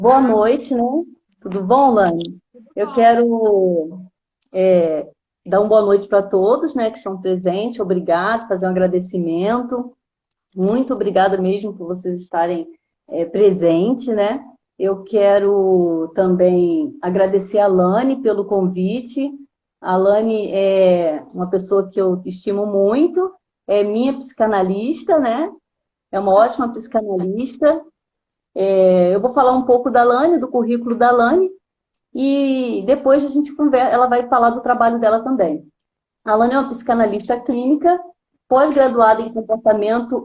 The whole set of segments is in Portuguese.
Boa noite, né? Tudo bom, Lani? Eu Bom, quero dar uma boa noite para todos, né, que estão presentes. Obrigado, fazer um agradecimento. Muito obrigada mesmo por vocês estarem presentes, né? Eu quero também agradecer a Lani pelo convite. A Lani é uma pessoa que eu estimo muito, é minha psicanalista, né? É uma ótima psicanalista. Eu vou falar um pouco da Lani, do currículo da Lani, e depois a gente conversa, ela vai falar do trabalho dela também. A Lani é uma psicanalista clínica, pós-graduada em comportamento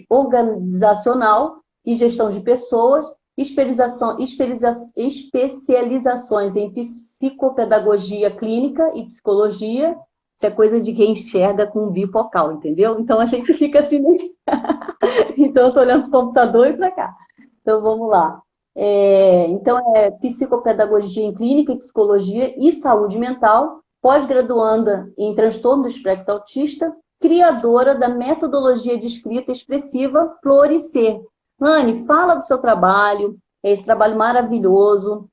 organizacional e gestão de pessoas, especializações em psicopedagogia clínica e psicologia. Isso é coisa de quem enxerga com bifocal, entendeu? Então a gente fica assim, né? Então eu estou olhando para o computador e para cá. Então vamos lá. Então, é psicopedagogia em clínica e psicologia e saúde mental, pós-graduanda em transtorno do espectro autista, criadora da metodologia de escrita expressiva Florescer. Lani, fala do seu trabalho, esse trabalho maravilhoso,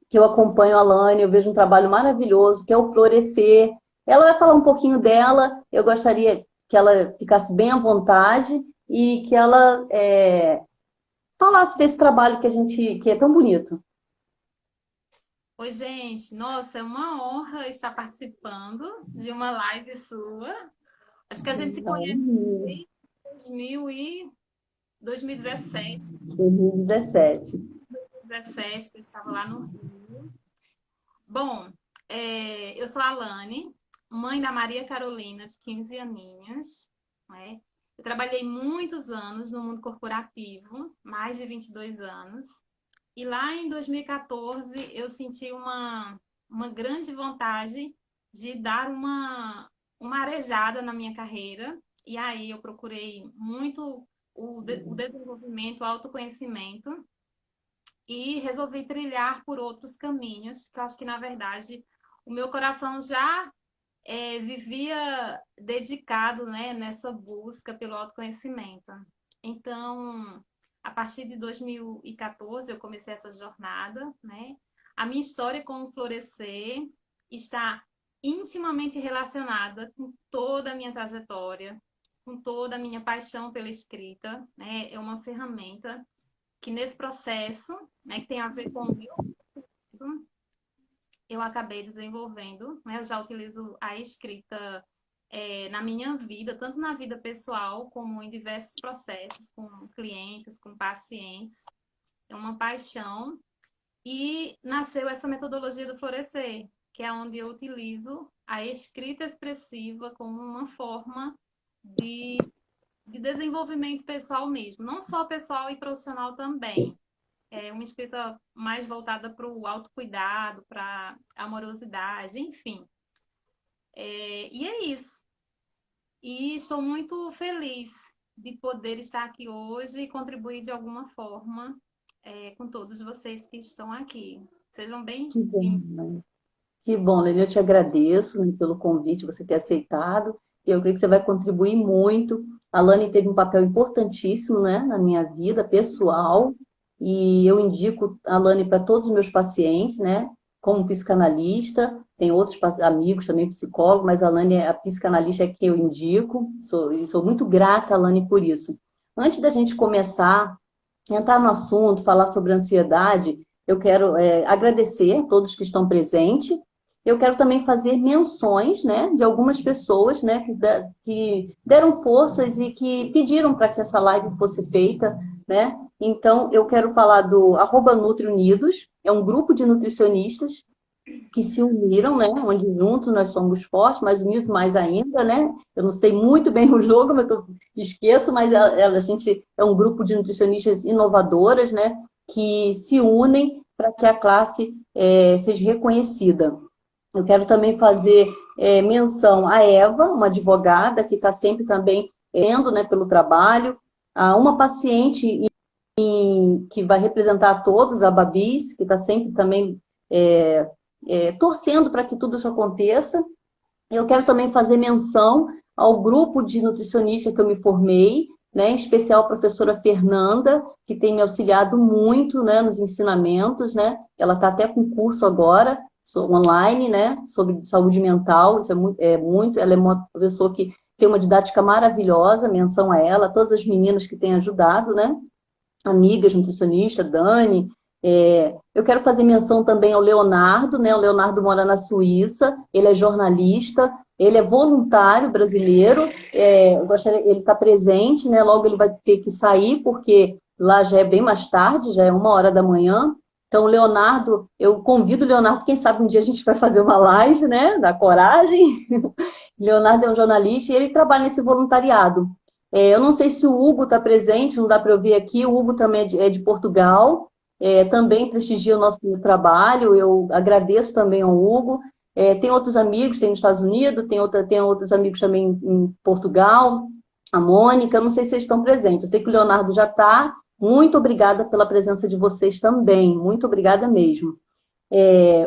que eu acompanho a Lani, eu vejo um trabalho maravilhoso, que é o Florescer. Ela vai falar um pouquinho dela, eu gostaria que ela ficasse bem à vontade e que ela falasse desse trabalho que é tão bonito. oi, gente. Nossa, é uma honra estar participando de uma live sua. Acho que a gente se conhece Então, desde 2000 e 2017, 2017. 2017, que eu estava lá no Rio. Bom, eu sou a Alane, mãe da Maria Carolina, de 15 aninhos, né? Eu trabalhei muitos anos no mundo corporativo, mais de 22 anos. E lá em 2014 eu senti uma grande vontade de dar uma arejada na minha carreira. E aí eu procurei muito o desenvolvimento, o autoconhecimento e resolvi trilhar por outros caminhos, que eu acho que, na verdade, o meu coração já vivia dedicado, né, nessa busca pelo autoconhecimento. Então, a partir de 2014, eu comecei essa jornada, né? A minha história com o Florescer está intimamente relacionada com toda a minha trajetória, com toda a minha paixão pela escrita, né? É uma ferramenta que nesse processo, né, que tem a ver com o meu, eu acabei desenvolvendo, né? Eu já utilizo a escrita na minha vida, tanto na vida pessoal como em diversos processos, com clientes, com pacientes. É uma paixão. E nasceu essa metodologia do Florescer, que é onde eu utilizo a escrita expressiva como uma forma de, de desenvolvimento pessoal mesmo, não só pessoal e profissional também. É uma escrita mais voltada para o autocuidado, para a amorosidade, enfim. E é isso. E estou muito feliz de poder estar aqui hoje e contribuir de alguma forma com todos vocês que estão aqui. Sejam Que bom, bem-vindos. né? Que bom, Lene, eu te agradeço, né, pelo convite, você ter aceitado. E eu creio que você vai contribuir muito. A Lani teve um papel importantíssimo, né, na minha vida pessoal. E eu indico a Lani para todos os meus pacientes, né, como psicanalista. Tem outros amigos também, psicólogos, mas a Lani, a psicanalista é que eu indico. Sou muito grata a Lani por isso. Antes da gente começar entrar no assunto, falar sobre ansiedade, eu quero agradecer a todos que estão presentes. Eu quero também fazer menções, né, de algumas pessoas, né, que deram forças e que pediram para que essa live fosse feita, né? Então, eu quero falar do @NutriUnidos, é um grupo de nutricionistas que se uniram, né? Onde juntos nós somos fortes, mas unidos mais ainda, né? Eu não sei muito bem o jogo, mas eu esqueço, mas a gente é um grupo de nutricionistas inovadoras, né? Que se unem para que a classe seja reconhecida. Eu quero também fazer menção à Eva, uma advogada que está sempre também vendo, né, pelo trabalho, a uma paciente que vai representar a todos, a Babis, que está sempre também torcendo para que tudo isso aconteça. Eu quero também fazer menção ao grupo de nutricionista que eu me formei, né? Em especial a professora Fernanda, que tem me auxiliado muito, né, nos ensinamentos, né? Ela está até com curso agora, online, né, sobre saúde mental. Isso é muito, ela é uma pessoa que tem uma didática maravilhosa, menção a ela, todas as meninas que têm ajudado, né? Amigas, nutricionista, Dani. Eu quero fazer menção também ao Leonardo, né? O Leonardo mora na Suíça, ele é jornalista, ele é voluntário brasileiro, ele está presente, né? Logo ele vai ter que sair, porque lá já é bem mais tarde, já é 1 hora da manhã. Então, o Leonardo, eu convido o Leonardo, quem sabe um dia a gente vai fazer uma live, né? Da coragem. Leonardo é um jornalista e ele trabalha nesse voluntariado. Eu não sei se o Hugo está presente, não dá para eu ver aqui. O Hugo também é de Portugal, também prestigia o nosso trabalho. Eu agradeço também ao Hugo. Tem outros amigos, tem nos Estados Unidos, tem outros amigos também em Portugal, a Mônica. Não sei se vocês estão presentes. Eu sei que o Leonardo já está. Muito obrigada pela presença de vocês também. Muito obrigada mesmo.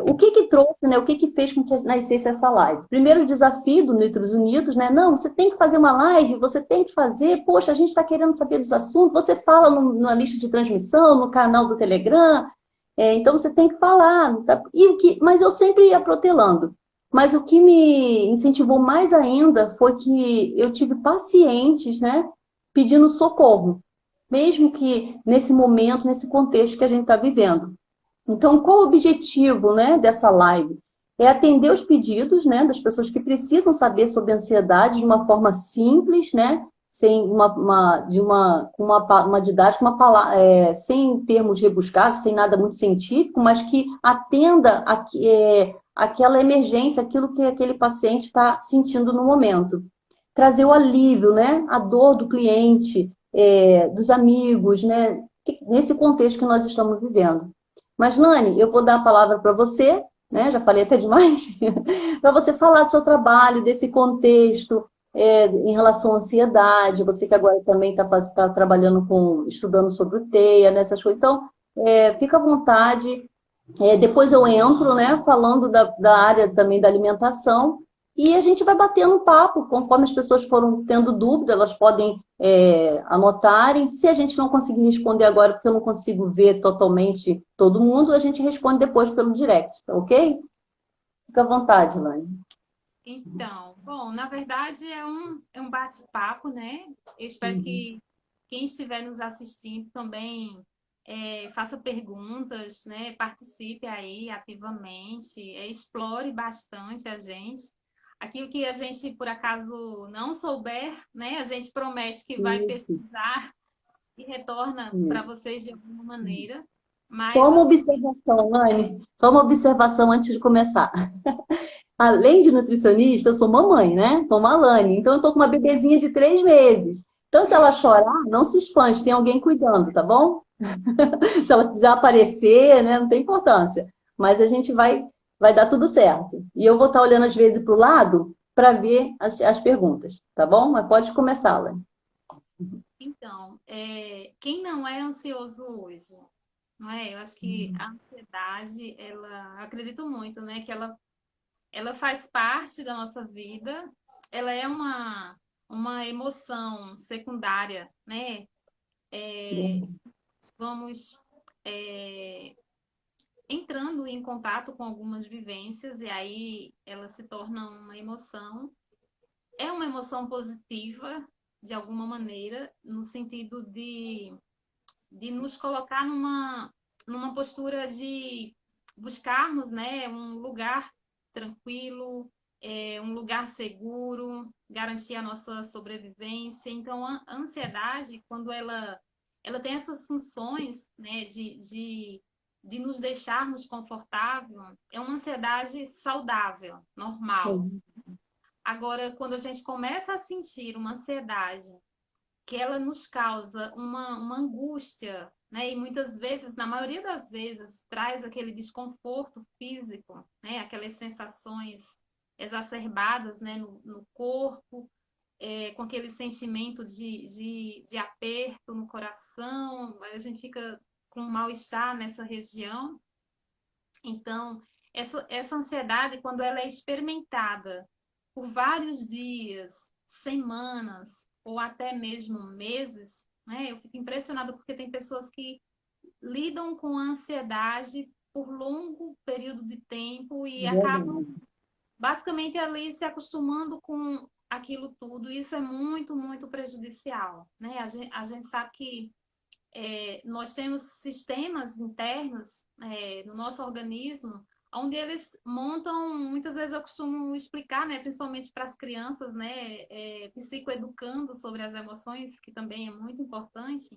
O que que trouxe, né? O que que fez com que nascesse essa live? Primeiro, o desafio do Nitros Unidos, né? Não, você tem que fazer uma live, você tem que fazer. Poxa, a gente está querendo saber dos assuntos. Você fala na lista de transmissão, no canal do Telegram. Então você tem que falar. Tá? Mas eu sempre ia protelando. Mas o que me incentivou mais ainda foi que eu tive pacientes, né? Pedindo socorro, mesmo que nesse momento, nesse contexto que a gente está vivendo. Então, qual o objetivo, né, dessa live? É atender os pedidos, né, das pessoas que precisam saber sobre ansiedade de uma forma simples, né, sem uma didática, sem termos rebuscados, sem nada muito científico, mas que atenda aquela emergência, aquilo que aquele paciente está sentindo no momento. Trazer o alívio, né, a dor do cliente, dos amigos, né, nesse contexto que nós estamos vivendo. Mas, Nani, eu vou dar a palavra para você, né? Já falei até demais, para você falar do seu trabalho, desse contexto, em relação à ansiedade, você que agora também está trabalhando estudando sobre o TEA, nessas coisas. Então, fica à vontade. Depois eu entro, né, falando da área também da alimentação, e a gente vai batendo um papo, conforme as pessoas foram tendo dúvida, elas podem anotarem. Se a gente não conseguir responder agora, porque eu não consigo ver totalmente todo mundo, a gente responde depois pelo direct, tá ok? Fica à vontade, Lani. Então, bom, na verdade é um bate-papo, né? Eu espero Uhum. que quem estiver nos assistindo também faça perguntas, né? Participe aí ativamente, explore bastante a gente. Aquilo que a gente, por acaso, não souber, né? A gente promete que vai Isso, pesquisar e retorna para isso. vocês de alguma maneira. Mas, Só uma assim, observação, Lani, só uma observação antes de começar. Além de nutricionista, eu sou mamãe, né? Como a Lani. Então, eu tô com uma bebezinha de 3 meses. Então, se ela chorar, não se espante, tem alguém cuidando, tá bom? Se ela quiser aparecer, né? Não tem importância. Mas a gente vai dar tudo certo. E eu vou estar olhando às vezes para o lado para ver as perguntas, tá bom? Mas pode começar, Lani. então, quem não é ansioso hoje? Não é? Eu acho que a ansiedade, ela, acredito muito, né, que ela faz parte da nossa vida, ela é uma emoção secundária, né? Vamos é, entrando em contato com algumas vivências e aí ela se torna uma emoção. É uma emoção positiva, de alguma maneira, no sentido de nos colocar numa postura de buscarmos, né, um lugar tranquilo, um lugar seguro, garantir a nossa sobrevivência. Então, a ansiedade, quando ela tem essas funções, né, de nos deixarmos confortável, é uma ansiedade saudável, normal. Agora, quando a gente começa a sentir uma ansiedade que ela nos causa uma angústia, né? E muitas vezes, na maioria das vezes, traz aquele desconforto físico, né? Aquelas sensações exacerbadas, né? No corpo, com aquele sentimento de aperto no coração, a gente fica com mal-estar nessa região. Então, essa ansiedade, quando ela é experimentada por vários dias, semanas, ou até mesmo meses, né? Eu fico impressionada porque tem pessoas que lidam com ansiedade por longo período de tempo e acabam Verdade. basicamente ali se acostumando com aquilo tudo. E isso é muito, muito prejudicial, né? A gente sabe que nós temos sistemas internos no nosso organismo, onde eles montam, muitas vezes eu costumo explicar, né, principalmente para as crianças, né, psicoeducando sobre as emoções, que também é muito importante,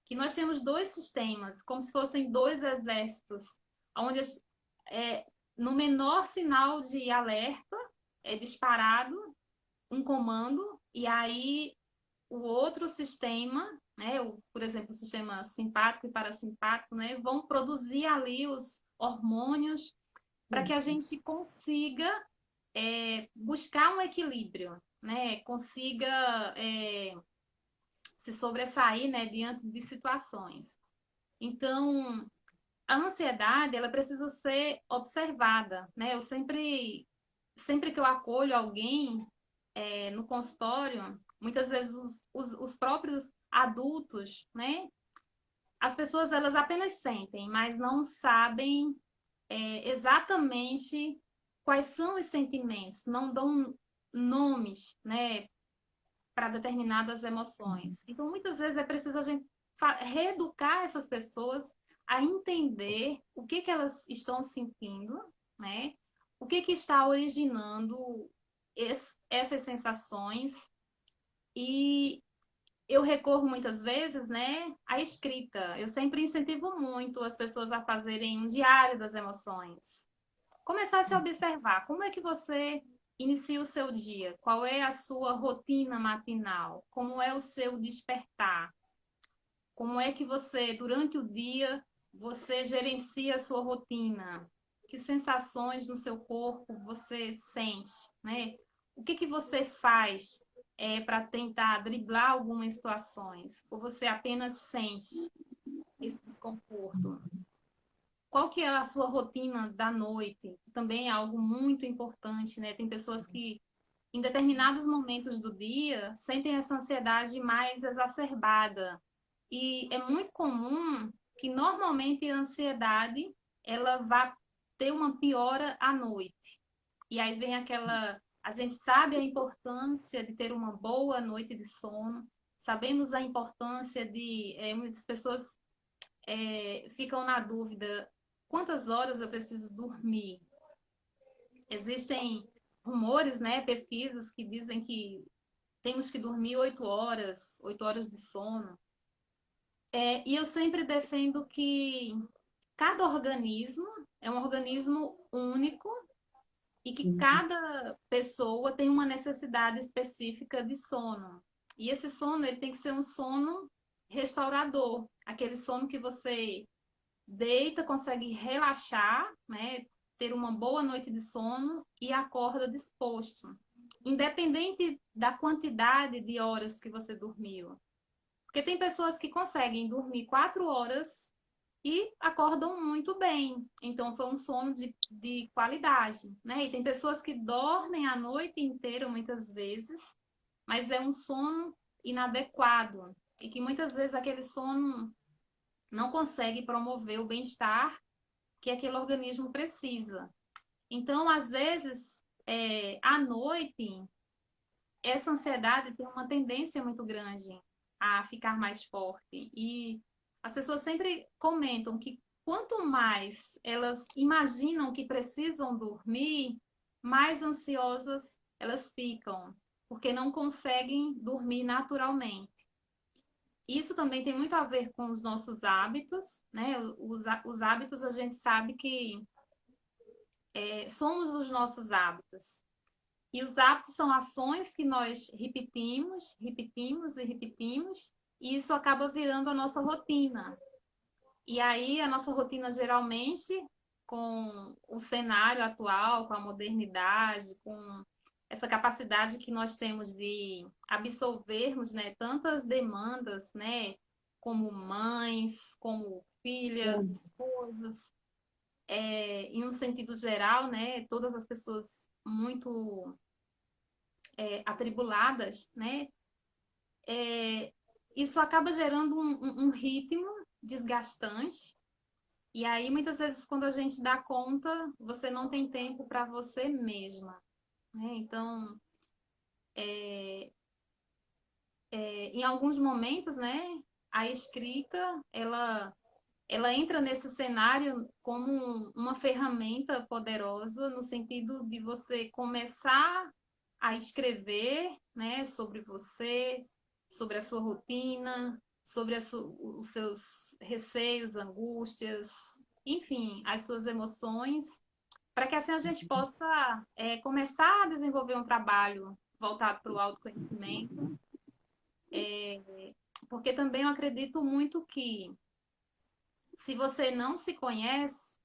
que nós temos dois sistemas, como se fossem dois exércitos, onde no menor sinal de alerta é disparado um comando, e aí o outro sistema, né, por exemplo, o sistema simpático e parasimpático, né, vão produzir ali os hormônios para que a gente consiga buscar um equilíbrio, né, consiga se sobressair, né, diante de situações. Então, a ansiedade, ela precisa ser observada, né? Eu sempre que eu acolho alguém no consultório, muitas vezes os próprios adultos, né? As pessoas, elas apenas sentem, mas não sabem exatamente quais são os sentimentos, não dão nomes, né, para determinadas emoções. Então, muitas vezes é preciso a gente reeducar essas pessoas a entender o que elas estão sentindo, né? O que está originando essas sensações. E eu recorro muitas vezes, né, à escrita. Eu sempre incentivo muito as pessoas a fazerem um diário das emoções. Começar a se observar. Como é que você inicia o seu dia? Qual é a sua rotina matinal? Como é o seu despertar? Como é que você, durante o dia, você gerencia a sua rotina? Que sensações no seu corpo você sente, né? O que você faz para tentar driblar algumas situações? Ou você apenas sente esse desconforto? Qual que é a sua rotina da noite? Também é algo muito importante, né? Tem pessoas que, em determinados momentos do dia, sentem essa ansiedade mais exacerbada. E é muito comum que, normalmente, a ansiedade, ela vá ter uma piora à noite. E aí vem aquela... A gente sabe a importância de ter uma boa noite de sono, sabemos a importância de... muitas pessoas ficam na dúvida: quantas horas eu preciso dormir? Existem rumores, né, pesquisas que dizem que temos que dormir 8 horas, 8 horas de sono. E eu sempre defendo que cada organismo é um organismo único e que cada pessoa tem uma necessidade específica de sono. E esse sono, ele tem que ser um sono restaurador, aquele sono que você deita, consegue relaxar, né? Ter uma boa noite de sono e acorda disposto, independente da quantidade de horas que você dormiu. Porque tem pessoas que conseguem dormir 4 horas e acordam muito bem. Então, foi um sono de qualidade, né? E tem pessoas que dormem a noite inteira, muitas vezes, mas é um sono inadequado. E que muitas vezes aquele sono não consegue promover o bem-estar que aquele organismo precisa. Então, às vezes, à noite, essa ansiedade tem uma tendência muito grande a ficar mais forte. E as pessoas sempre comentam que quanto mais elas imaginam que precisam dormir, mais ansiosas elas ficam, porque não conseguem dormir naturalmente. Isso também tem muito a ver com os nossos hábitos, né? Os hábitos, a gente sabe que somos os nossos hábitos. E os hábitos são ações que nós repetimos, repetimos e repetimos, e isso acaba virando a nossa rotina. E aí, a nossa rotina, geralmente, com o cenário atual, com a modernidade, com essa capacidade que nós temos de absorvermos, né, tantas demandas, né, como mães, como filhas, esposas, em um sentido geral, né, todas as pessoas muito atribuladas, né? isso acaba gerando um ritmo desgastante. E aí, muitas vezes, quando a gente dá conta, você não tem tempo para você mesma, né? Então, em alguns momentos, né, a escrita, ela entra nesse cenário como uma ferramenta poderosa no sentido de você começar a escrever, né, sobre você, sobre a sua rotina, sobre os seus receios, angústias, enfim, as suas emoções, para que assim a gente possa começar a desenvolver um trabalho voltado para o autoconhecimento, porque também eu acredito muito que se você não se conhece,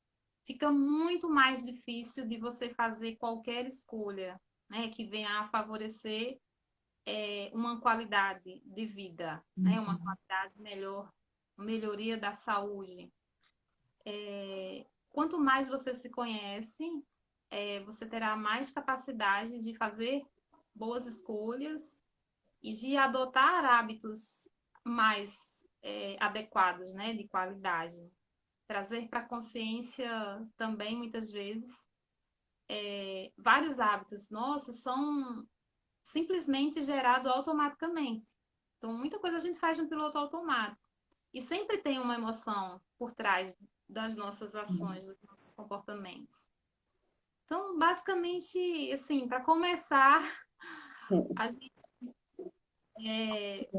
fica muito mais difícil de você fazer qualquer escolha, né, que venha a favorecer uma qualidade de vida, né, uma qualidade melhor, uma melhoria da saúde. Quanto mais você se conhece, você terá mais capacidade de fazer boas escolhas e de adotar hábitos mais adequados, né, de qualidade. Trazer para a consciência também, muitas vezes, vários hábitos nossos são simplesmente gerados automaticamente. Então, muita coisa a gente faz no piloto automático. E sempre tem uma emoção por trás das nossas ações, dos nossos comportamentos. Então, basicamente, assim, para começar, a gente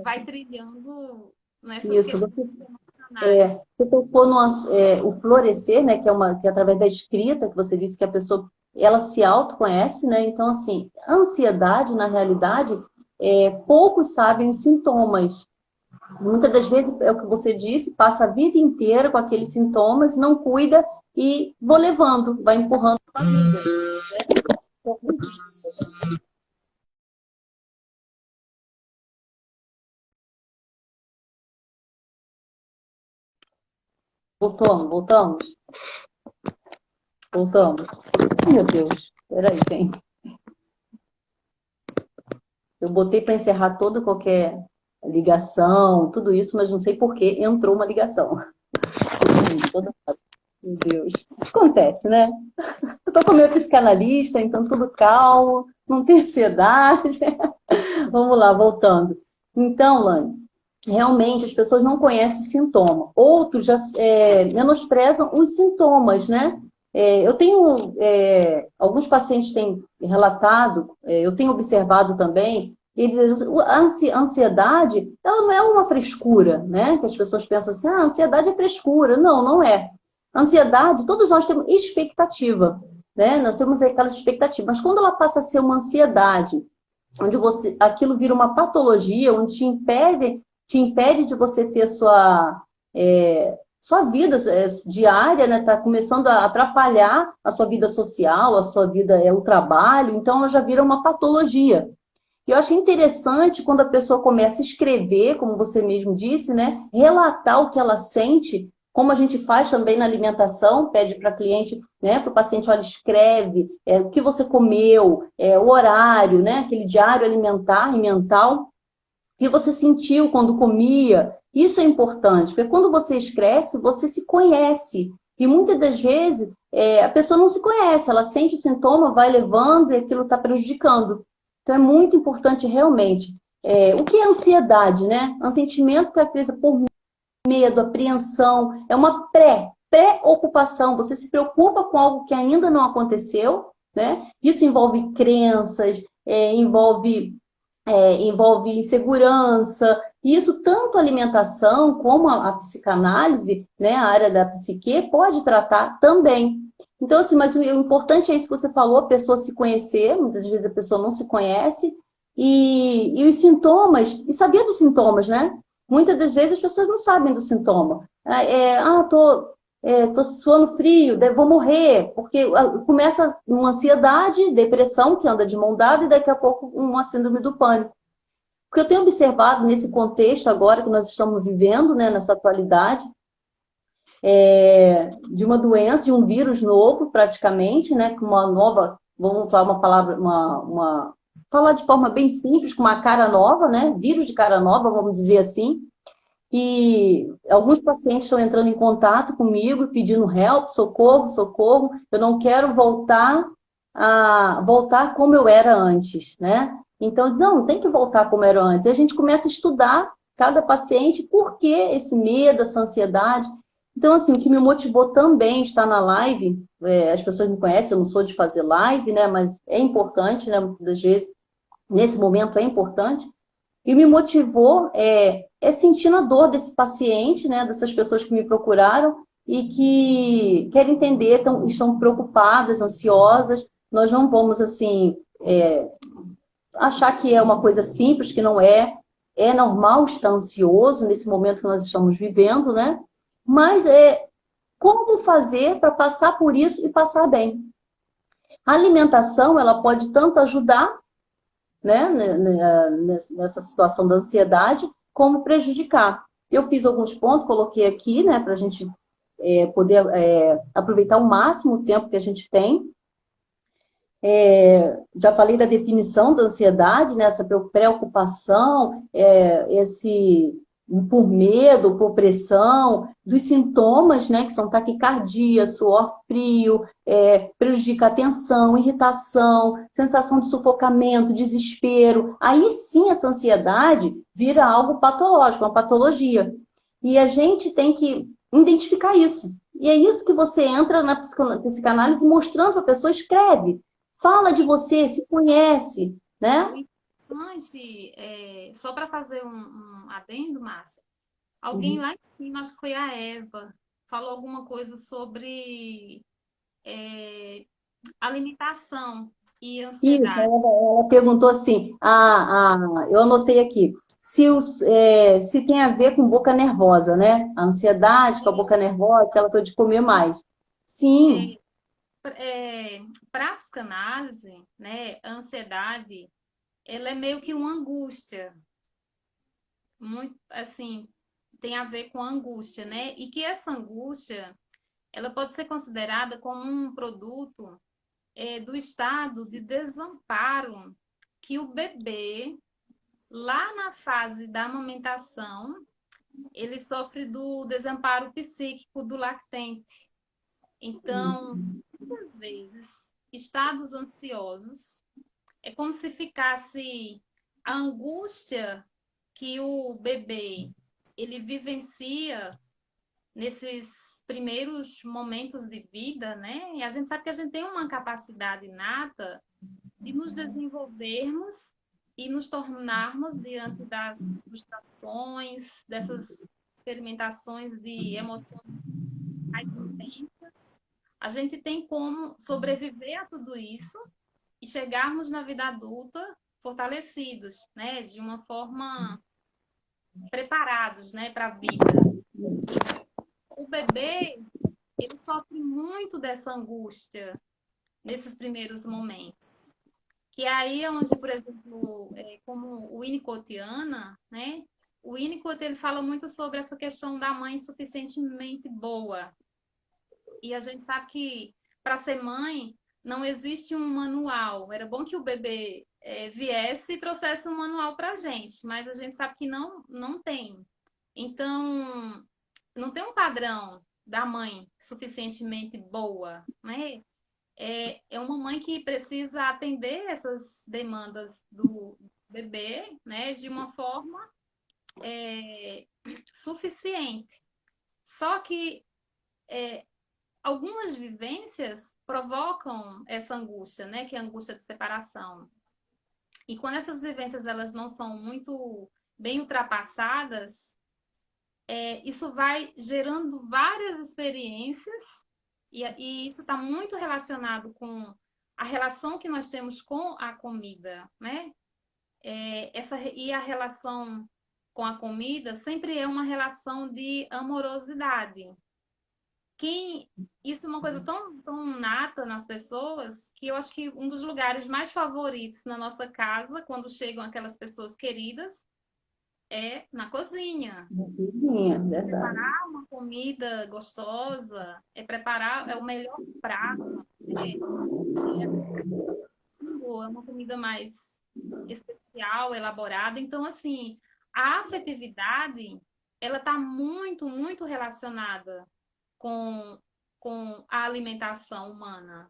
vai trilhando nessas Isso, questões emocionais. você tocou no o florescer, né, que é através da escrita, que você disse que a pessoa ela se autoconhece, né? Então, assim, a ansiedade, na realidade, poucos sabem os sintomas. Muitas das vezes, é o que você disse, passa a vida inteira com aqueles sintomas, não cuida e vou levando, vai empurrando a vida. Voltamos, voltamos, Acho que sim. voltamos. Ai, meu Deus, peraí, gente. Eu botei para encerrar toda qualquer ligação, tudo isso, mas não sei por que entrou uma ligação. Meu Deus. Acontece, né? Eu tô com meu psicanalista, então tudo calmo, não tem ansiedade. Vamos lá, voltando. Então, Lani, realmente as pessoas não conhecem o sintoma. Outros já menosprezam os sintomas, né? Eu tenho, alguns pacientes têm relatado, eu tenho observado também, eles, a ansiedade, ela não é uma frescura, né? Que as pessoas pensam assim, a ansiedade é frescura. Não, não é. Ansiedade, todos nós temos expectativa, né? Nós temos aquelas expectativas, mas quando ela passa a ser uma ansiedade, onde aquilo vira uma patologia, onde te impede de você ter sua vida diária, né? Tá começando a atrapalhar a sua vida social, a sua vida o trabalho, então ela já vira uma patologia. E eu acho interessante quando a pessoa começa a escrever, como você mesmo disse, né? Relatar o que ela sente, como a gente faz também na alimentação, pede para cliente, né, para o paciente, olha, escreve o que você comeu, o horário, né, aquele diário alimentar e mental, o que você sentiu quando comia. Isso é importante, porque quando você escreve, você se conhece. E muitas das vezes a pessoa não se conhece, ela sente o sintoma, vai levando e aquilo está prejudicando. Então é muito importante realmente. O que é ansiedade, né? É um sentimento que é presa por medo, apreensão, é uma pré-ocupação. Você se preocupa com algo que ainda não aconteceu, né? Isso envolve crenças, envolve insegurança. Isso, tanto a alimentação como a psicanálise, né, a área da psique, pode tratar também. Então, assim, mas o importante é isso que você falou, a pessoa se conhecer, muitas vezes a pessoa não se conhece, e os sintomas, e saber dos sintomas, né? Muitas das vezes as pessoas não sabem do sintoma. Tô suando frio, vou morrer, porque começa uma ansiedade, depressão, que anda de mão dada, e daqui a pouco uma síndrome do pânico. O que eu tenho observado nesse contexto agora que nós estamos vivendo, né, nessa atualidade, de uma doença, de um vírus novo, praticamente, né, com uma nova, vamos falar uma palavra, falar de forma bem simples, com uma cara nova, né? Vírus de cara nova, vamos dizer assim. E alguns pacientes estão entrando em contato comigo, pedindo help, socorro, socorro. Eu não quero voltar como eu era antes, né? Então, não tem que voltar como era antes. E a gente começa a estudar cada paciente, por que esse medo, essa ansiedade. Então, assim, o que me motivou também estar na live, as pessoas me conhecem, eu não sou de fazer live, né? Mas é importante, né? Muitas das vezes, nesse momento é importante. E me motivou sentindo a dor desse paciente, né, dessas pessoas que me procuraram e que querem entender, estão preocupadas, ansiosas. Nós não vamos, assim, achar que é uma coisa simples, que não é. É normal estar ansioso nesse momento que nós estamos vivendo, né? Mas como fazer para passar por isso e passar bem? A alimentação, ela pode tanto ajudar, né, nessa situação da ansiedade, como prejudicar. Eu fiz alguns pontos, coloquei aqui, né, para a gente poder aproveitar ao máximo o tempo que a gente tem. Já falei da definição da ansiedade, né, essa preocupação, esse por medo, por pressão, dos sintomas, né, que são taquicardia, suor frio, prejudica a atenção, irritação, sensação de sufocamento, desespero. Aí sim essa ansiedade vira algo patológico, uma patologia. E a gente tem que identificar isso. E é isso que você entra na psicanálise mostrando para a pessoa, escreve. Fala de você, se conhece, né? O interessante, só para fazer um adendo, Márcia, alguém Uhum. lá em cima, acho que foi a Eva, falou alguma coisa sobre é, alimentação e Isso, ansiedade. ela perguntou assim, eu anotei aqui, se tem a ver com boca nervosa, né? A ansiedade com a boca nervosa, aquela coisa de comer mais. Sim, Para a psicanálise, né, a ansiedade, ela é meio que uma angústia, muito assim, tem a ver com a angústia, né? E que essa angústia, ela pode ser considerada como um produto do estado de desamparo que o bebê, lá na fase da amamentação, ele sofre do desamparo psíquico do lactente. Então, muitas vezes, estados ansiosos é como se ficasse a angústia que o bebê ele vivencia nesses primeiros momentos de vida, né? E a gente sabe que a gente tem uma capacidade inata de nos desenvolvermos e nos tornarmos diante das frustrações, dessas experimentações de emoções mais intensas. A gente tem como sobreviver a tudo isso e chegarmos na vida adulta fortalecidos, né, de uma forma preparados, né, para a vida. O bebê, ele sofre muito dessa angústia nesses primeiros momentos. Que aí é onde, por exemplo, como o Winnicottiana, né? O Winnicott, ele fala muito sobre essa questão da mãe suficientemente boa. E a gente sabe que para ser mãe não existe um manual. Era bom que o bebê viesse e trouxesse um manual para a gente, mas a gente sabe que não tem. Então, não tem um padrão da mãe suficientemente boa, né? É uma mãe que precisa atender essas demandas do bebê, né, de uma forma suficiente. Só que algumas vivências provocam essa angústia, né, que é a angústia de separação. E quando essas vivências elas não são muito bem ultrapassadas, isso vai gerando várias experiências e isso está muito relacionado com a relação que nós temos com a comida, né? E a relação com a comida sempre é uma relação de amorosidade. Quem, isso é uma coisa tão nata nas pessoas que eu acho que um dos lugares mais favoritos na nossa casa, quando chegam aquelas pessoas queridas, é na cozinha. é verdade. Preparar uma comida gostosa, preparar o melhor prato, é uma comida mais. especial, elaborada. Então, assim, a afetividade, ela está muito, muito relacionada com, com a alimentação humana,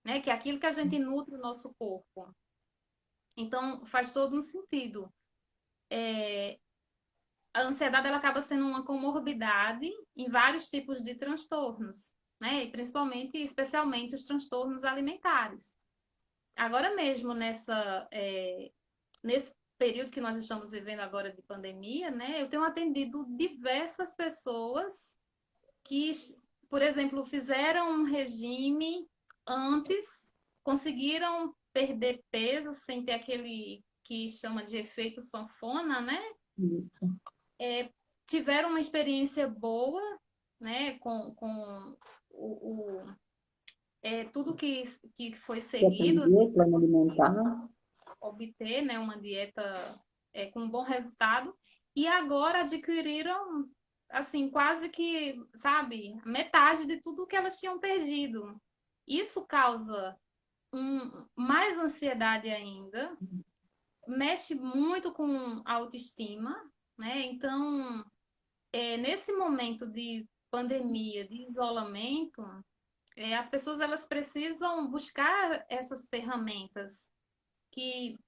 né? Que é aquilo que a gente nutre o nosso corpo. Então, faz todo um sentido. A ansiedade, ela acaba sendo uma comorbidade em vários tipos de transtornos, né? E principalmente, especialmente, os transtornos alimentares. Agora mesmo, nesse período que nós estamos vivendo agora de pandemia, né? Eu tenho atendido diversas pessoas que, por exemplo, fizeram um regime antes, conseguiram perder peso sem ter aquele que chama de efeito sanfona, né? Isso. Tiveram uma experiência boa, né? Com tudo que foi Quer seguido, aprender, plano alimentar. obter, né, uma dieta com um bom resultado, e agora adquiriram, assim, quase que, sabe, metade de tudo que elas tinham perdido. Isso causa mais ansiedade ainda, mexe muito com a autoestima, né? Então, nesse momento de pandemia, de isolamento, as pessoas elas precisam buscar essas ferramentas que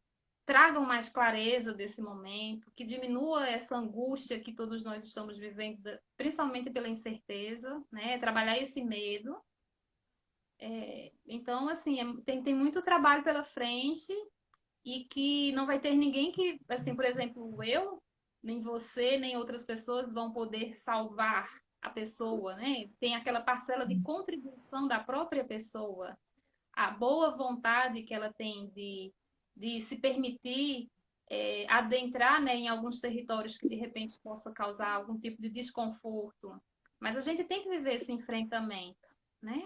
tragam mais clareza desse momento, que diminua essa angústia que todos nós estamos vivendo, principalmente pela incerteza, né? Trabalhar esse medo. Então, assim, tem muito trabalho pela frente e que não vai ter ninguém que, assim, por exemplo, eu, nem você, nem outras pessoas vão poder salvar a pessoa, né? Tem aquela parcela de contribuição da própria pessoa, a boa vontade que ela tem de se permitir adentrar, né, em alguns territórios que de repente possa causar algum tipo de desconforto. Mas a gente tem que viver esse enfrentamento, né?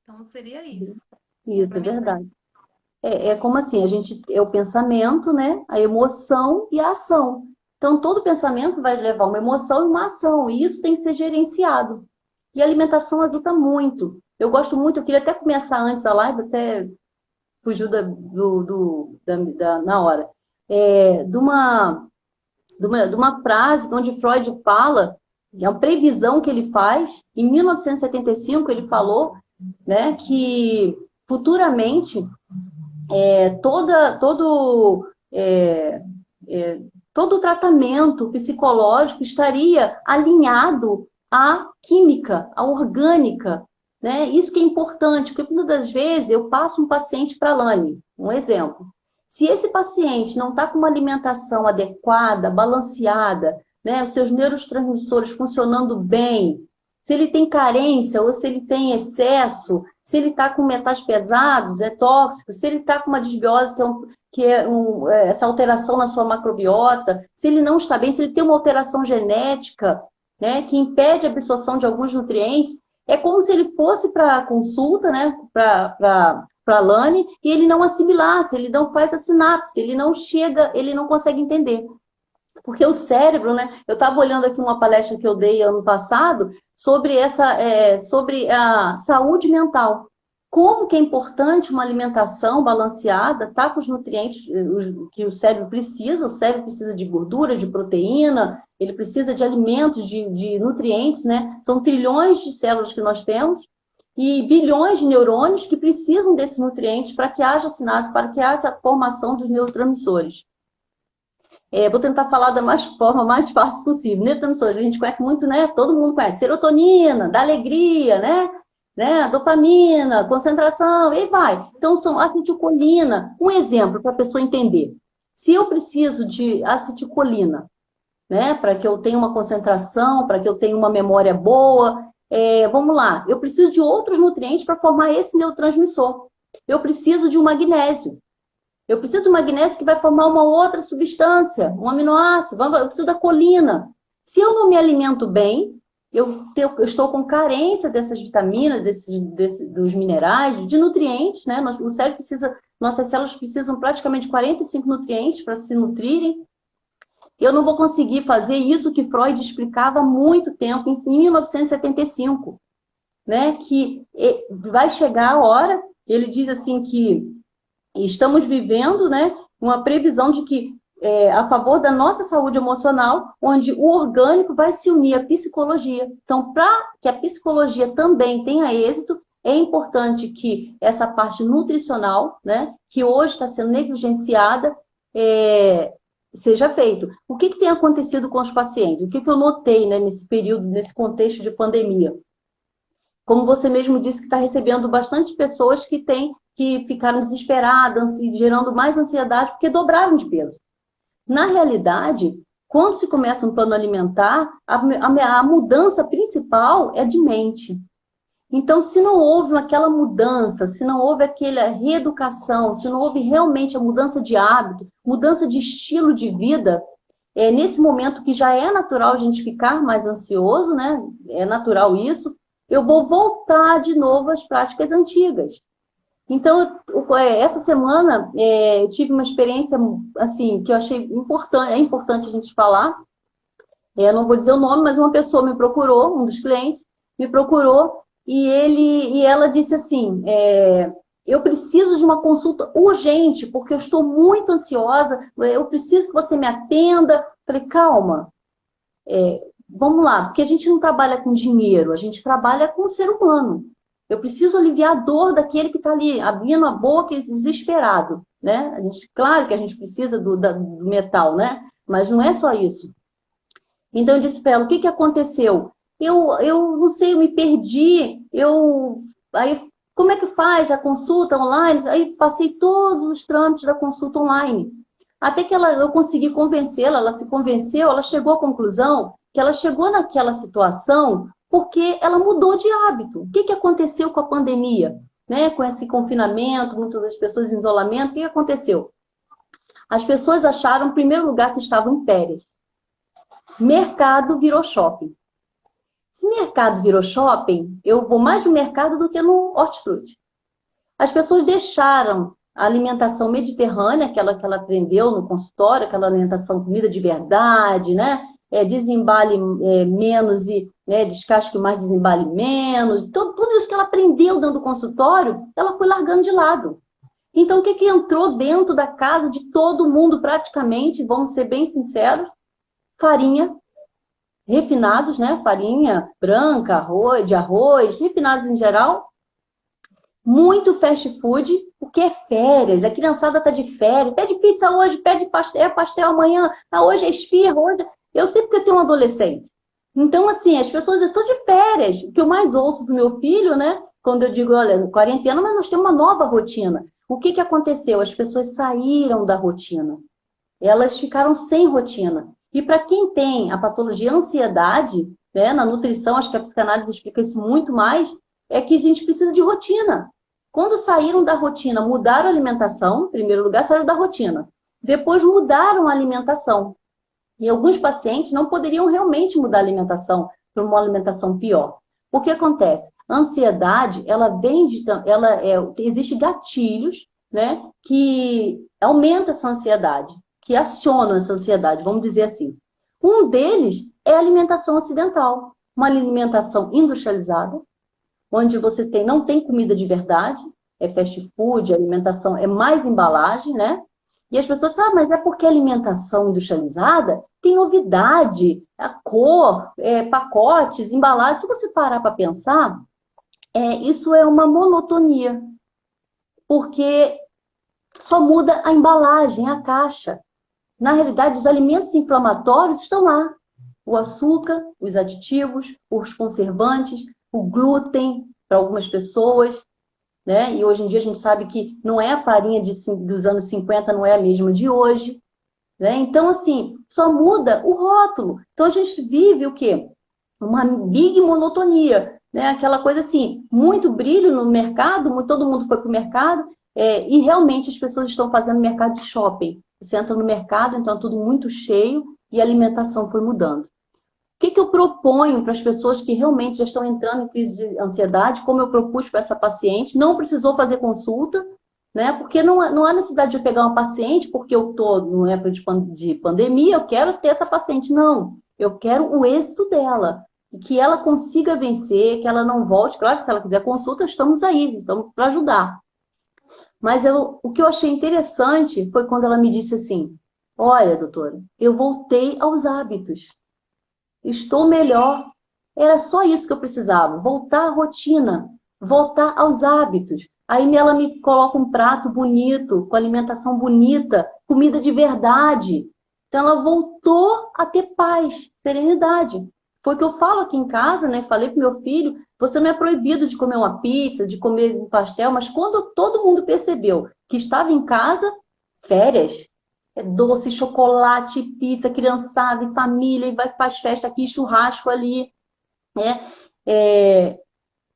Então seria isso. Isso, é Complementar. verdade. É como assim, a gente é o pensamento, né? A emoção e a ação. Então, todo pensamento vai levar uma emoção e uma ação, e isso tem que ser gerenciado. E a alimentação ajuda muito. Eu gosto muito, eu queria até começar antes a live, até fugiu na hora. De uma frase onde Freud fala, é uma previsão que ele faz, em 1975 ele falou, né, que futuramente toda, é, todo o tratamento psicológico estaria alinhado à química, à orgânica, né? Isso que é importante, porque muitas das vezes eu passo um paciente para a Lani, um exemplo. Se esse paciente não está com uma alimentação adequada, balanceada, né, os seus neurotransmissores funcionando bem, se ele tem carência ou se ele tem excesso, se ele está com metais pesados, é tóxico, se ele está com uma disbiose, essa alteração na sua macrobiota, se ele não está bem, se ele tem uma alteração genética, né, que impede a absorção de alguns nutrientes, é como se ele fosse para a consulta, né, para a Lani, e ele não assimilasse, ele não faz a sinapse, ele não chega, ele não consegue entender. Porque o cérebro, né? Eu estava olhando aqui uma palestra que eu dei ano passado sobre a saúde mental. Como que é importante uma alimentação balanceada, tá com os nutrientes que o cérebro precisa. O cérebro precisa de gordura, de proteína, ele precisa de alimentos, de nutrientes, né? São trilhões de células que nós temos e bilhões de neurônios que precisam desses nutrientes para que haja sinapse, para que haja a formação dos neurotransmissores. Vou tentar falar da forma mais fácil possível. Neurotransmissores, a gente conhece muito, né? Todo mundo conhece. Serotonina, da alegria, né? Dopamina, concentração, e vai. Então, são acetilcolina. Um exemplo para a pessoa entender. Se eu preciso de acetilcolina, né? Para que eu tenha uma concentração, para que eu tenha uma memória boa, vamos lá. Eu preciso de outros nutrientes para formar esse neurotransmissor. Eu preciso de um magnésio. Eu preciso do magnésio que vai formar uma outra substância, um aminoácido. Eu preciso da colina. Se eu não me alimento bem, eu estou com carência dessas vitaminas, dos minerais, de nutrientes, né? O cérebro precisa, nossas células precisam praticamente 45 nutrientes para se nutrirem. Eu não vou conseguir fazer isso que Freud explicava há muito tempo, em 1975, né? Que vai chegar a hora, ele diz assim que E estamos vivendo, né, uma previsão de que a favor da nossa saúde emocional, onde o orgânico vai se unir à psicologia. Então, para que a psicologia também tenha êxito, é importante que essa parte nutricional, né, que hoje está sendo negligenciada, seja feito. O que tem acontecido com os pacientes? O que eu notei, né, nesse período, nesse contexto de pandemia? Como você mesmo disse, que está recebendo bastante pessoas que ficaram desesperadas, gerando mais ansiedade, porque dobraram de peso. Na realidade, quando se começa um plano alimentar, a mudança principal é de mente. Então, se não houve aquela mudança, se não houve aquela reeducação, se não houve realmente a mudança de hábito, mudança de estilo de vida, nesse momento que já é natural a gente ficar mais ansioso, né? É natural isso, eu vou voltar de novo às práticas antigas. Então, essa semana, eu tive uma experiência assim, que eu achei importante, é importante a gente falar. Não vou dizer o nome, mas uma pessoa me procurou, um dos clientes, me procurou, e ela disse assim, eu preciso de uma consulta urgente, porque eu estou muito ansiosa, eu preciso que você me atenda. Falei, calma, vamos lá, porque a gente não trabalha com dinheiro, a gente trabalha com o ser humano. Eu preciso aliviar a dor daquele que está ali, abrindo a boca e desesperado, né? Claro que a gente precisa do metal, né? Mas não é só isso. Então eu disse para ela, o que aconteceu? Eu não sei, eu me perdi, aí como é que faz a consulta online? Aí passei todos os trâmites da consulta online. Até que eu consegui convencê-la, ela se convenceu, ela chegou à conclusão que ela chegou naquela situação porque ela mudou de hábito. O que aconteceu com a pandemia? Né? Com esse confinamento, muitas das pessoas em isolamento, o que aconteceu? As pessoas acharam, em primeiro lugar, que estavam em férias. Mercado virou shopping. Se mercado virou shopping, eu vou mais no mercado do que no hortifruti. As pessoas deixaram a alimentação mediterrânea, aquela que ela aprendeu no consultório, aquela alimentação comida de verdade, né? Desembale menos e descasque mais, desembale menos. Tudo isso que ela aprendeu dentro do consultório, ela foi largando de lado. Então, o que entrou dentro da casa de todo mundo praticamente, vamos ser bem sinceros, farinha, refinados, né? Farinha branca, de arroz, refinados em geral. Muito fast food, porque é férias, a criançada está de férias, pede pizza hoje, pede pastel amanhã, hoje é esfirra, hoje... Eu sei porque eu tenho um adolescente. Então, assim, as pessoas estão de férias. O que eu mais ouço do meu filho, né? Quando eu digo, olha, quarentena, mas nós temos uma nova rotina. O que aconteceu? As pessoas saíram da rotina. Elas ficaram sem rotina. E para quem tem a patologia ansiedade, né, na nutrição, acho que a psicanálise explica isso muito mais, é que a gente precisa de rotina. Quando saíram da rotina, mudaram a alimentação, em primeiro lugar, saíram da rotina. Depois mudaram a alimentação. E alguns pacientes não poderiam realmente mudar a alimentação para uma alimentação pior. O que acontece? A ansiedade, existe gatilhos, né, que aumentam essa ansiedade, que acionam essa ansiedade, vamos dizer assim. Um deles é a alimentação ocidental, uma alimentação industrializada, onde você não tem comida de verdade, é fast food, a alimentação é mais embalagem, né? E as pessoas sabem, mas é porque a alimentação industrializada tem novidade, a cor, pacotes, embalagens. Se você parar para pensar, isso é uma monotonia, porque só muda a embalagem, a caixa. Na realidade, os alimentos inflamatórios estão lá. O açúcar, os aditivos, os conservantes, o glúten para algumas pessoas, né? E hoje em dia a gente sabe que não é a farinha dos anos 50, não é a mesma de hoje, né? Então, assim, só muda o rótulo. Então, a gente vive o quê? Uma big monotonia, né? Aquela coisa assim, muito brilho no mercado, todo mundo foi para o mercado, e realmente as pessoas estão fazendo mercado de shopping. Você entra no mercado, então é tudo muito cheio e a alimentação foi mudando. O que eu proponho para as pessoas que realmente já estão entrando em crise de ansiedade, como eu propus para essa paciente, não precisou fazer consulta, né? Porque não há necessidade de eu pegar uma paciente, porque eu estou numa época de pandemia, eu quero ter essa paciente. Não, eu quero o êxito dela, que ela consiga vencer, que ela não volte. Claro que se ela quiser consulta, estamos aí, estamos para ajudar. Mas o que eu achei interessante foi quando ela me disse assim, olha, doutora, eu voltei aos hábitos. Estou melhor. Era só isso que eu precisava, voltar à rotina, voltar aos hábitos. Aí ela me coloca um prato bonito, com alimentação bonita, comida de verdade. Então ela voltou a ter paz, serenidade. Foi o que eu falo aqui em casa, né? Falei pro meu filho, você não é proibido de comer uma pizza, de comer um pastel, mas quando todo mundo percebeu que estava em casa, férias, doce, chocolate, pizza, criançada e família, e vai faz festa aqui, churrasco ali, né?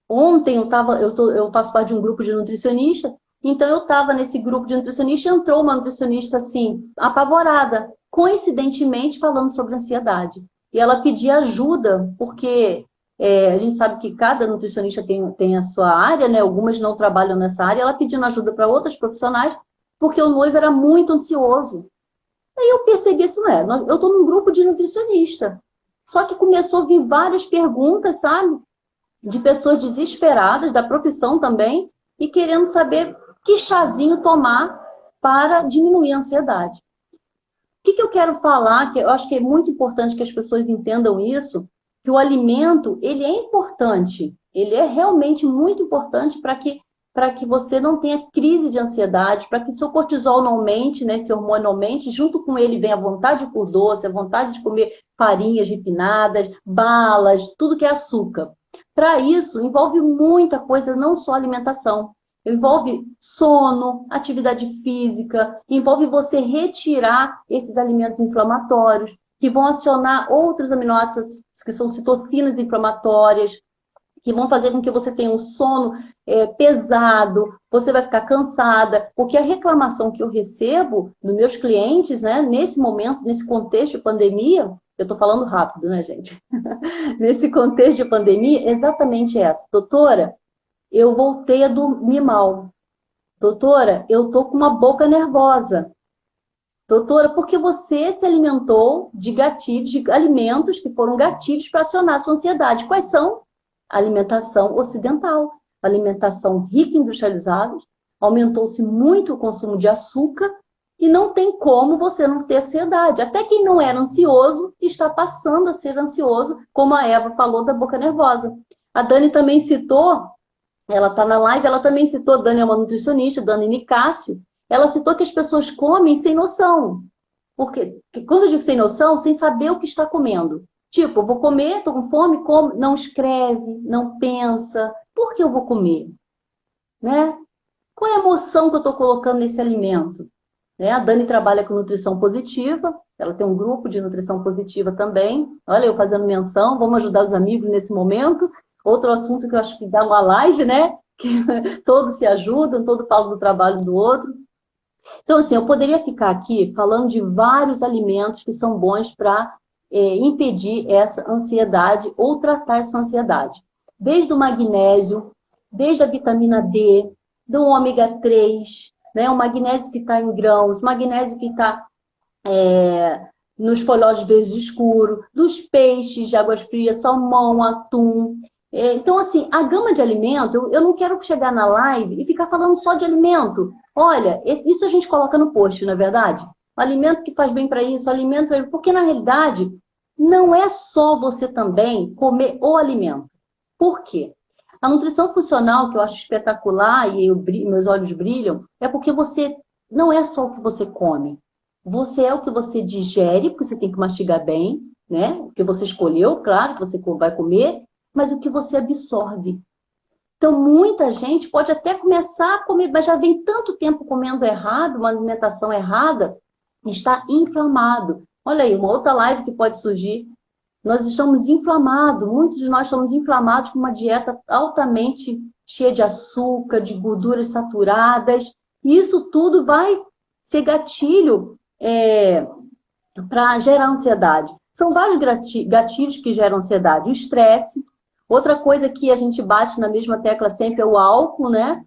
Ontem eu faço parte de um grupo de nutricionista, então eu estava nesse grupo de nutricionista e entrou uma nutricionista assim, apavorada, coincidentemente falando sobre ansiedade. E ela pedia ajuda, porque a gente sabe que cada nutricionista tem a sua área, né? Algumas não trabalham nessa área, ela pedindo ajuda para outras profissionais, porque o noivo era muito ansioso. Aí eu percebi assim, eu estou num grupo de nutricionista. Só que começou a vir várias perguntas, sabe? De pessoas desesperadas, da profissão também, e querendo saber que chazinho tomar para diminuir a ansiedade. O que eu quero falar, que eu acho que é muito importante que as pessoas entendam isso, que o alimento, ele é importante, ele é realmente muito importante para que você não tenha crise de ansiedade, para que seu cortisol não aumente, né, seu hormônio aumente, junto com ele vem a vontade por doce, a vontade de comer farinhas refinadas, balas, tudo que é açúcar. Para isso, envolve muita coisa, não só alimentação. Envolve sono, atividade física, envolve você retirar esses alimentos inflamatórios, que vão acionar outros aminoácidos, que são citocinas inflamatórias, que vão fazer com que você tenha um sono pesado, você vai ficar cansada, porque a reclamação que eu recebo dos meus clientes, né, nesse momento, nesse contexto de pandemia, eu estou falando rápido, né, gente? Nesse contexto de pandemia, é exatamente essa. Doutora, eu voltei a dormir mal. Doutora, eu estou com uma boca nervosa. Doutora, porque você se alimentou de gatilhos, de alimentos que foram gatilhos para acionar a sua ansiedade. Quais são? Alimentação ocidental, alimentação rica em industrializados, aumentou-se muito o consumo de açúcar e não tem como você não ter ansiedade. Até quem não era ansioso está passando a ser ansioso, como a Eva falou da boca nervosa. A Dani também citou, ela está na live, ela também citou, a Dani é uma nutricionista, Dani Nicásio, ela citou que as pessoas comem sem noção. Porque quando eu digo sem noção, sem saber o que está comendo. Tipo, eu vou comer, estou com fome, como, não escreve, não pensa. Por que eu vou comer? Né? Qual é a emoção que eu estou colocando nesse alimento? Né? A Dani trabalha com nutrição positiva, ela tem um grupo de nutrição positiva também. Olha, eu fazendo menção, vamos ajudar os amigos nesse momento. Outro assunto que eu acho que dá uma live, né? Que todos se ajudam, todos falam do trabalho do outro. Então, assim, eu poderia ficar aqui falando de vários alimentos que são bons para impedir essa ansiedade ou tratar essa ansiedade. Desde o magnésio, desde a vitamina D, do ômega 3, né? O magnésio que está em grãos, o magnésio que está nos folhosos verdes escuros, dos peixes de águas frias, salmão, atum. Então, assim, a gama de alimento, eu não quero chegar na live e ficar falando só de alimento. Olha, isso a gente coloca no post, não é verdade? O alimento que faz bem para isso, alimento... Porque, na realidade, não é só você também comer o alimento. Por quê? A nutrição funcional, que eu acho espetacular e meus olhos brilham, é porque você não é só o que você come. Você é o que você digere, porque você tem que mastigar bem, né? O que você escolheu, claro, que você vai comer, mas o que você absorve. Então, muita gente pode até começar a comer, mas já vem tanto tempo comendo errado, uma alimentação errada, está inflamado. Olha aí, uma outra live que pode surgir. Nós estamos inflamados, muitos de nós estamos inflamados com uma dieta altamente cheia de açúcar, de gorduras saturadas. E isso tudo vai ser gatilho para gerar ansiedade. São vários gatilhos que geram ansiedade. O estresse. Outra coisa que a gente bate na mesma tecla sempre é o álcool, né?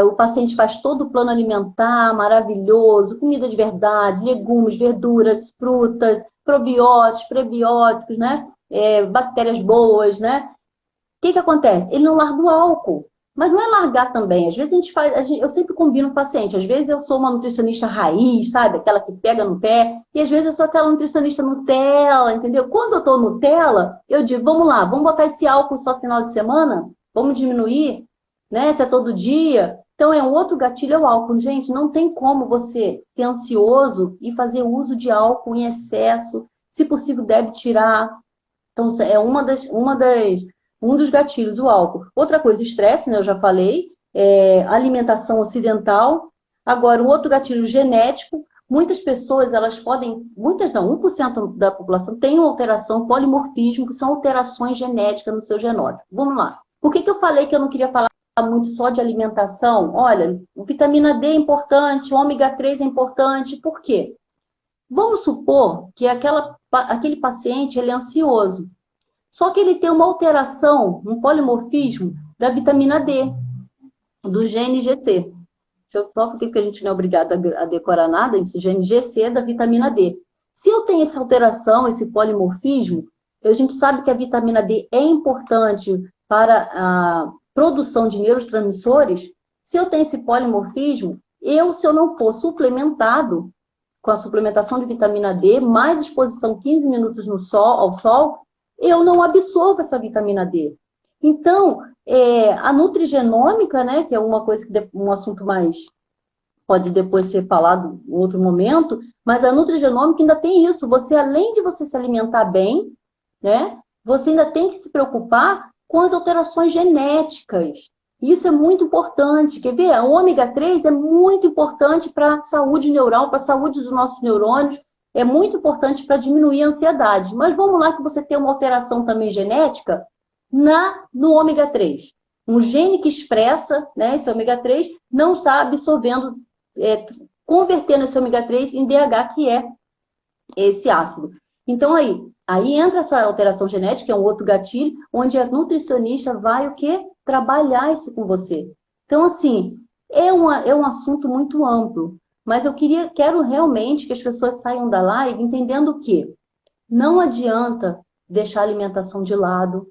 O paciente faz todo o plano alimentar, maravilhoso, comida de verdade, legumes, verduras, frutas, probióticos, prebióticos, né? Bactérias boas, né? O que acontece? Ele não larga o álcool. Mas não é largar também. Às vezes a gente faz, eu sempre combino com o paciente. Às vezes eu sou uma nutricionista raiz, sabe? Aquela que pega no pé. E às vezes eu sou aquela nutricionista Nutella, entendeu? Quando eu tô Nutella, eu digo, vamos lá, vamos botar esse álcool só final de semana? Vamos diminuir, né? Se é todo dia. Então é um outro gatilho, é o álcool. Gente, não tem como você ser ansioso e fazer uso de álcool em excesso. Se possível, deve tirar. Então, é um dos gatilhos, o álcool. Outra coisa, estresse, né? Eu já falei, alimentação ocidental. Agora, o outro gatilho genético. Muitas pessoas, elas podem, muitas não, 1% da população tem uma alteração polimorfismo, que são alterações genéticas no seu genótipo. Vamos lá. Por que eu falei que eu não queria falar muito só de alimentação? Olha, vitamina D é importante, ômega 3 é importante. Por quê? Vamos supor que aquele paciente ele é ansioso. Só que ele tem uma alteração, um polimorfismo da vitamina D, do gene GC. Só porque a gente não é obrigado a decorar nada, esse gene GC da vitamina D. Se eu tenho essa alteração, esse polimorfismo, a gente sabe que a vitamina D é importante para a produção de neurotransmissores. Se eu tenho esse polimorfismo, se eu não for suplementado com a suplementação de vitamina D, mais exposição 15 minutos ao sol, eu não absorvo essa vitamina D. Então, a nutrigenômica, né, que é uma coisa um assunto mais pode depois ser falado em outro momento, mas a nutrigenômica ainda tem isso. Você, além de você se alimentar bem, né, você ainda tem que se preocupar com as alterações genéticas. Isso é muito importante. Quer ver? O ômega 3 é muito importante para a saúde neural, para a saúde dos nossos neurônios. É muito importante para diminuir a ansiedade. Mas vamos lá que você tem uma alteração também genética no ômega 3. Um gene que expressa, né, esse ômega 3 não está absorvendo, convertendo esse ômega 3 em DH, que é esse ácido. Então, aí entra essa alteração genética, é um outro gatilho, onde a nutricionista vai o quê? Trabalhar isso com você. Então, assim, é um assunto muito amplo, mas quero realmente que as pessoas saiam da live entendendo que não adianta deixar a alimentação de lado,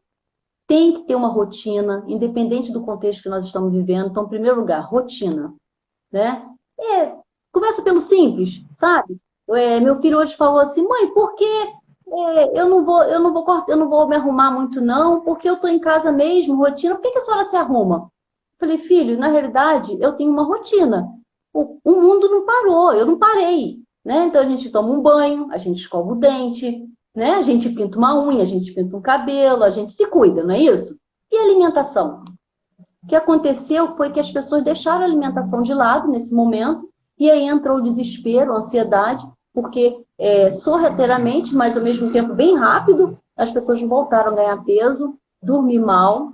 tem que ter uma rotina, independente do contexto que nós estamos vivendo. Então, em primeiro lugar, rotina, né? Começa pelo simples, sabe? Meu filho hoje falou assim, mãe, por que eu não vou me arrumar muito não, porque eu estou em casa mesmo, rotina, por que a senhora se arruma? Eu falei, filho, na realidade, eu tenho uma rotina. O mundo não parou, eu não parei, né? Então a gente toma um banho, a gente escova o dente, né? A gente pinta uma unha, a gente pinta um cabelo, a gente se cuida, não é isso? E a alimentação? O que aconteceu foi que as pessoas deixaram a alimentação de lado nesse momento, e aí entrou o desespero, a ansiedade, porque sorrateiramente, mas ao mesmo tempo bem rápido, as pessoas voltaram a ganhar peso, dormir mal.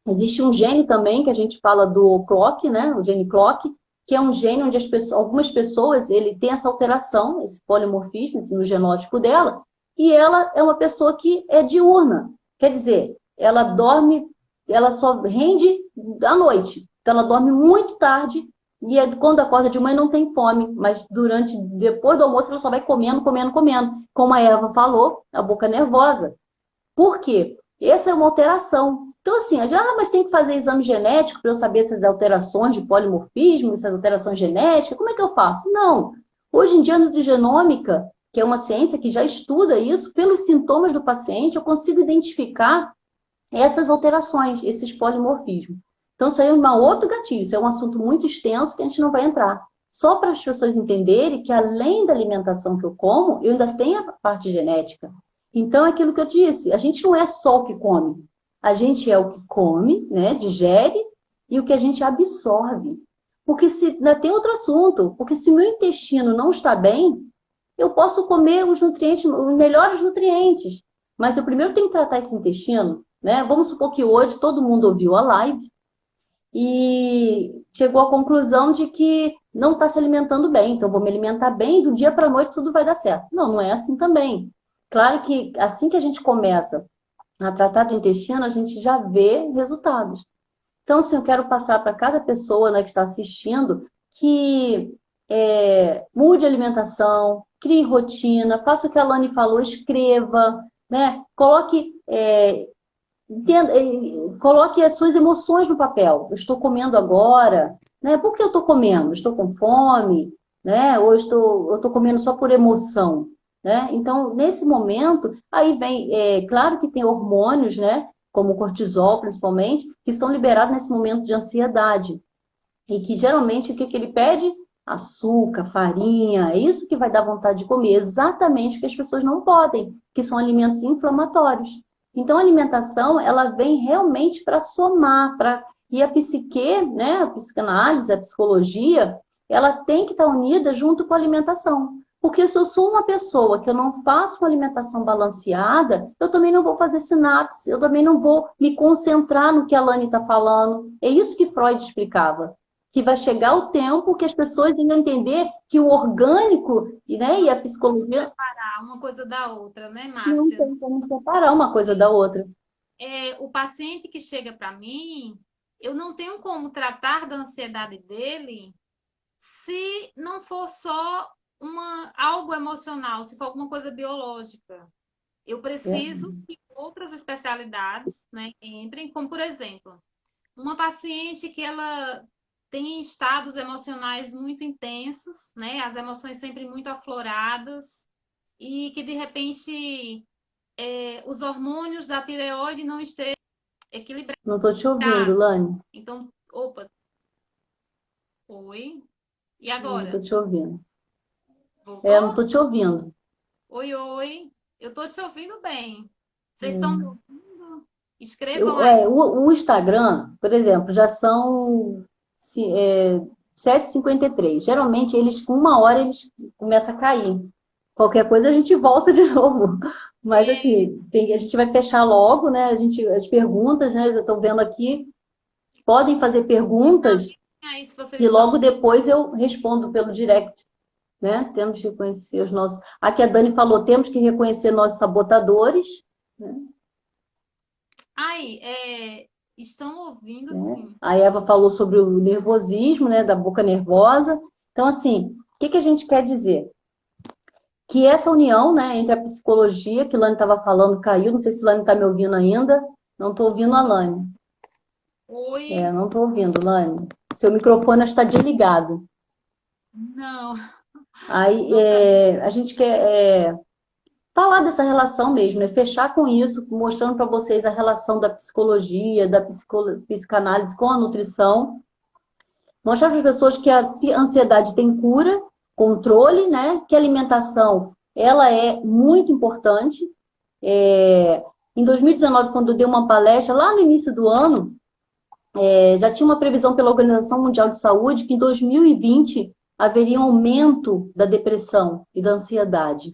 Existe um gene também, que a gente fala do clock, né? O gene clock, que é um gene onde algumas pessoas, ele tem essa alteração, esse polimorfismo no genótipo dela, e ela é uma pessoa que é diurna. Quer dizer, ela dorme, ela só rende à noite. Então, ela dorme muito tarde, e quando acorda de manhã não tem fome, mas depois do almoço ela só vai comendo, comendo, comendo. Como a Eva falou, a boca nervosa. Por quê? Essa é uma alteração. Então, assim, mas tem que fazer exame genético para eu saber essas alterações de polimorfismo, essas alterações genéticas, como é que eu faço? Não. Hoje em dia, a nutrigenômica, que é uma ciência que já estuda isso, pelos sintomas do paciente, eu consigo identificar essas alterações, esses polimorfismos. Então, isso aí é um outro gatilho, isso é um assunto muito extenso que a gente não vai entrar. Só para as pessoas entenderem que, além da alimentação que eu como, eu ainda tenho a parte genética. Então, é aquilo que eu disse, a gente não é só o que come. A gente é o que come, né, digere, e o que a gente absorve. Porque ainda tem outro assunto, porque se meu intestino não está bem, eu posso comer os nutrientes, os melhores nutrientes. Mas eu primeiro tenho que tratar esse intestino, né? Vamos supor que hoje todo mundo ouviu a live e chegou à conclusão de que não está se alimentando bem. Então, vou me alimentar bem, do dia para a noite tudo vai dar certo. Não, não é assim também. Claro que assim que a gente começa a tratar do intestino, a gente já vê resultados. Então, assim, eu quero passar para cada pessoa, né, que está assistindo que mude a alimentação, crie rotina, faça o que a Lani falou, escreva, né? Coloque coloque as suas emoções no papel. Eu estou comendo agora, né? Por que eu estou comendo? Estou com fome, né? Ou eu estou comendo só por emoção, né? Então, nesse momento, aí vem, claro que tem hormônios, né? Como o cortisol, principalmente, que são liberados nesse momento de ansiedade. E que geralmente o que ele pede? Açúcar, farinha, é isso que vai dar vontade de comer, exatamente o que as pessoas não podem, que são alimentos inflamatórios. Então, a alimentação, ela vem realmente para somar, e a psique, né, a psicanálise, a psicologia, ela tem que estar unida junto com a alimentação. Porque se eu sou uma pessoa que eu não faço uma alimentação balanceada, eu também não vou fazer sinapse, eu também não vou me concentrar no que a Lani está falando. É isso que Freud explicava. Que vai chegar o tempo que as pessoas vão entender que o orgânico, né, e a psicologia... Separar uma coisa da outra, né, Não Márcia? tem como separar uma coisa da outra. O paciente que chega para mim, eu não tenho como tratar da ansiedade dele se não for só algo emocional, se for alguma coisa biológica. Eu É. preciso que outras especialidades, né, entrem, como por exemplo, uma paciente que ela tem estados emocionais muito intensos, né, as emoções sempre muito afloradas, e que de repente os hormônios da tireoide não estejam equilibrados. Não estou te ouvindo, Lani. Então, opa, oi. E Não estou agora? te ouvindo. Não Voltou? estou te ouvindo. Oi, oi. Eu estou te ouvindo bem. Vocês estão me ouvindo? Escrevam aí. O Instagram, por exemplo, já são 7h53. Geralmente, eles com 1 hora, eles começam a cair. Qualquer coisa, a gente volta de novo. Mas, assim, a gente vai fechar logo, né? As perguntas, né? Eu estou vendo aqui. Podem fazer perguntas Aí, se vocês e logo estão... depois eu respondo pelo direct, né? Temos que reconhecer os nossos... Aqui a Dani falou, temos que reconhecer nossos sabotadores, né? Aí, estão ouvindo, sim. A Eva falou sobre o nervosismo, né? Da boca nervosa. Então, assim, o que a gente quer dizer? Que essa união, né, entre a psicologia, que a Lani estava falando, caiu. Não sei se a Lani está me ouvindo ainda. Não estou ouvindo a Lani. Oi. Não estou ouvindo, Lani. Seu microfone está desligado. Não. Aí Não tá. a gente quer falar dessa relação mesmo, né? Fechar com isso, mostrando para vocês a relação da psicologia, da psicanálise com a nutrição. Mostrar para as pessoas que a ansiedade tem cura, controle, né? Que a alimentação, ela é muito importante. Em 2019, quando eu dei uma palestra, lá no início do ano, já tinha uma previsão pela Organização Mundial de Saúde que em 2020 haveria um aumento da depressão e da ansiedade.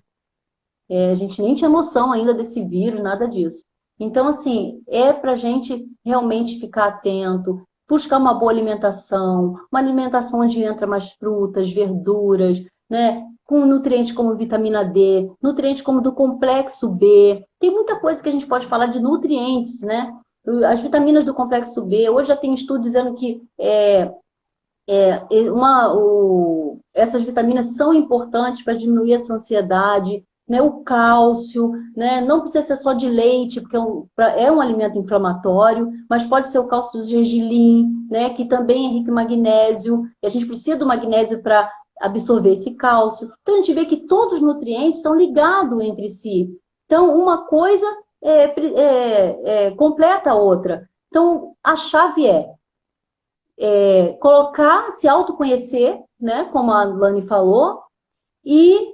A gente nem tinha noção ainda desse vírus, nada disso. Então, assim, para a gente realmente ficar atento, buscar uma boa alimentação, uma alimentação onde entra mais frutas, verduras, né? Com nutrientes como vitamina D, nutrientes como do complexo B. Tem muita coisa que a gente pode falar de nutrientes, né? As vitaminas do complexo B, hoje já tem estudo dizendo que essas vitaminas são importantes para diminuir essa ansiedade, né? O cálcio, né? Não precisa ser só de leite, porque é um alimento inflamatório, mas pode ser o cálcio do gergelim, né? Que também é rico em magnésio, e a gente precisa do magnésio para absorver esse cálcio. Então, a gente vê que todos os nutrientes estão ligados entre si. Então, uma coisa completa a outra. Então, a chave colocar, se autoconhecer, né, como a Lani falou, e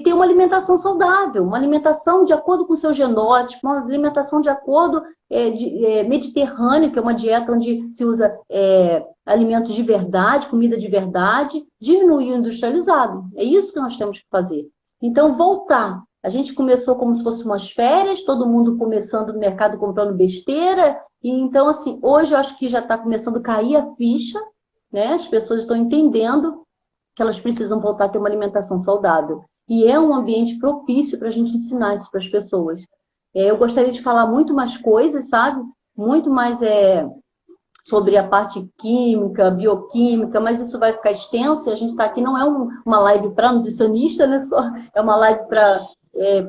ter uma alimentação saudável, uma alimentação de acordo com o seu genótipo, uma alimentação de acordo mediterrâneo, que é uma dieta onde se usa alimentos de verdade, comida de verdade, diminuir o industrializado. É isso que nós temos que fazer. Então, voltar. A gente começou como se fosse umas férias, todo mundo começando no mercado comprando besteira. E então, assim, hoje eu acho que já está começando a cair a ficha, né? As pessoas estão entendendo que elas precisam voltar a ter uma alimentação saudável. E é um ambiente propício para a gente ensinar isso para as pessoas. Eu gostaria de falar muito mais coisas, sabe? Muito mais sobre a parte química, bioquímica, mas isso vai ficar extenso e a gente está aqui, não é uma live para nutricionista, né? É uma live para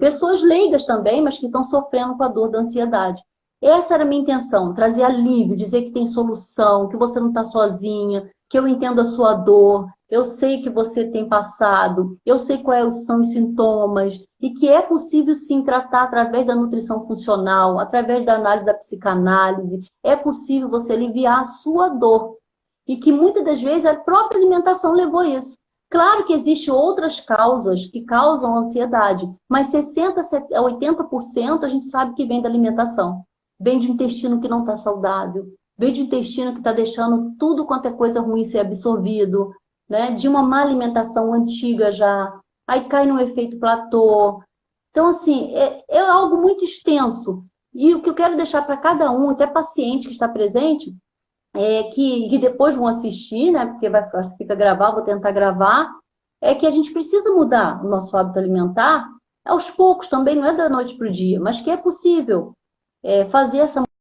pessoas leigas também, mas que estão sofrendo com a dor da ansiedade. Essa era a minha intenção, trazer alívio, dizer que tem solução, que você não está sozinha, que eu entendo a sua dor, eu sei que você tem passado, eu sei quais são os sintomas, e que é possível sim tratar através da nutrição funcional, através da análise da psicanálise, é possível você aliviar a sua dor. E que muitas das vezes a própria alimentação levou a isso. Claro que existem outras causas que causam ansiedade, mas 60% a 80% a gente sabe que vem da alimentação. Vem de intestino que não está saudável, vem de intestino que está deixando tudo quanto é coisa ruim ser absorvido, né? De uma má alimentação antiga já, aí cai no efeito platô. Então, assim, é algo muito extenso. E o que eu quero deixar para cada um, até paciente que está presente, que depois vão assistir, né? Porque fica gravar, vou tentar gravar, é que a gente precisa mudar o nosso hábito alimentar aos poucos também, não é da noite para o dia, mas que é possível fazer essa